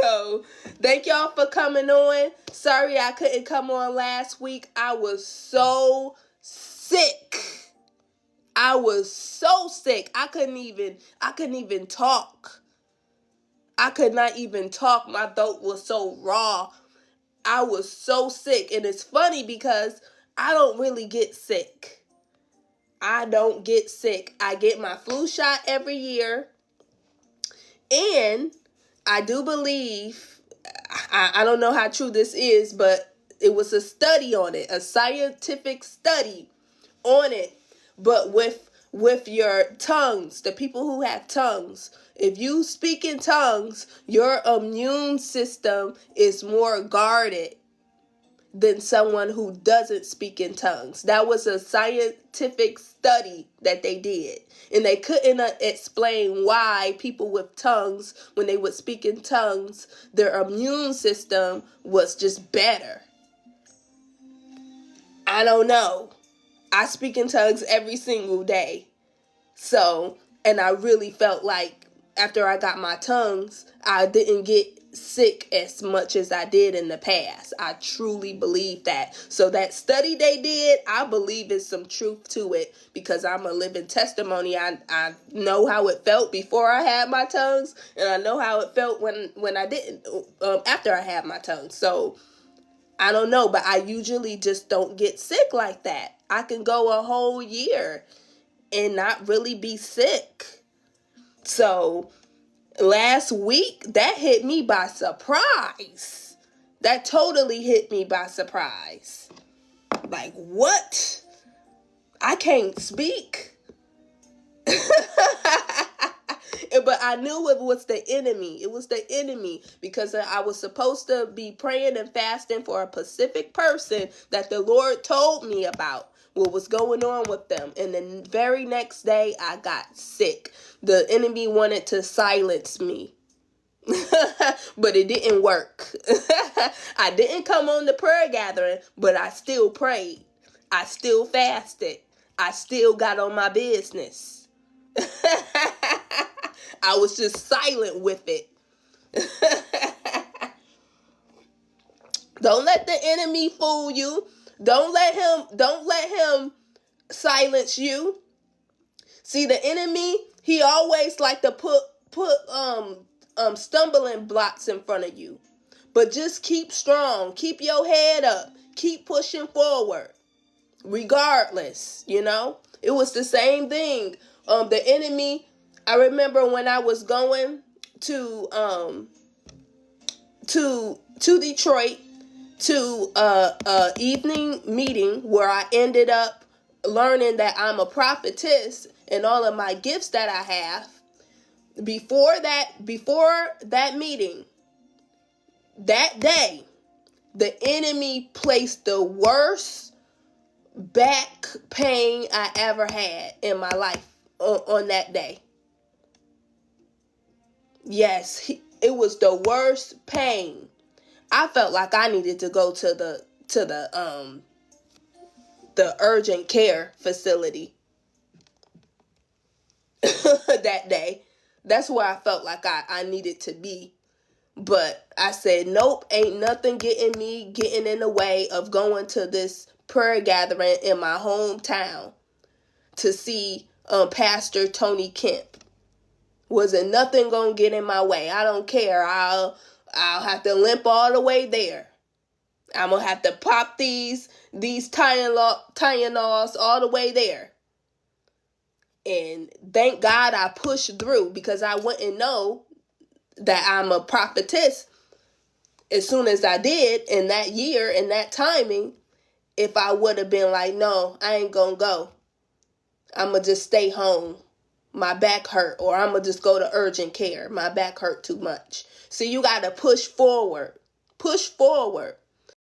So thank y'all for coming on. Sorry I couldn't come on last week. I was so sick. I was so sick. I couldn't even talk. I could not even talk. My throat was so raw. I was so sick. And it's funny because I don't really get sick. I don't get sick. I get my flu shot every year. And I do believe, I don't know how true this is, but it was a study on it, a scientific study on it. But with your tongues, the people who have tongues, if you speak in tongues, your immune system is more guarded than someone who doesn't speak in tongues. That was a scientific study that they did. And they couldn't explain why people with tongues, when they would speak in tongues, their immune system was just better. I don't know. I speak in tongues every single day. So, and I really felt like after I got my tongues, I didn't get sick as much as I did in the past. I truly believe that. So that study they did, I believe there's some truth to it because I'm a living testimony. I know how it felt before I had my tongues, and I know how it felt when I didn't, after I had my tongues. So I don't know, but I usually just don't get sick like that. I can go a whole year and not really be sick. So last week, that hit me by surprise. That totally hit me by surprise. Like, what? I can't speak. But I knew it was the enemy. It was the enemy because I was supposed to be praying and fasting for a specific person that the Lord told me about what was going on with them. And the very next day, I got sick. The enemy wanted to silence me. But it didn't work. I didn't come on the prayer gathering, but I still prayed. I still fasted. I still got on my business. I was just silent with it. Don't let the enemy fool you. Don't let him silence you. See, the enemy, he always like to put stumbling blocks in front of you. But just keep strong. Keep your head up. Keep pushing forward. Regardless, you know? It was the same thing. The enemy, I remember when I was going to Detroit to a evening meeting where I ended up learning that I'm a prophetess and all of my gifts that I have. Before that meeting, that day, the enemy placed the worst back pain I ever had in my life on that day. Yes, it was the worst pain. I felt like I needed to go to the urgent care facility that day. That's where I felt like I needed to be. But I said, nope, ain't nothing getting in the way of going to this prayer gathering in my hometown to see Pastor Tony Kemp. Wasn't nothing gonna get in my way. I don't care. I'll have to limp all the way there. I'm gonna have to pop these Tylenols all the way there. And thank God I pushed through because I wouldn't know that I'm a prophetess as soon as I did in that year, in that timing, if I would have been like, no, I ain't gonna go. I'm gonna just stay home. My back hurt, or I'm gonna just go to urgent care. My back hurt too much. So you gotta push forward. Push forward.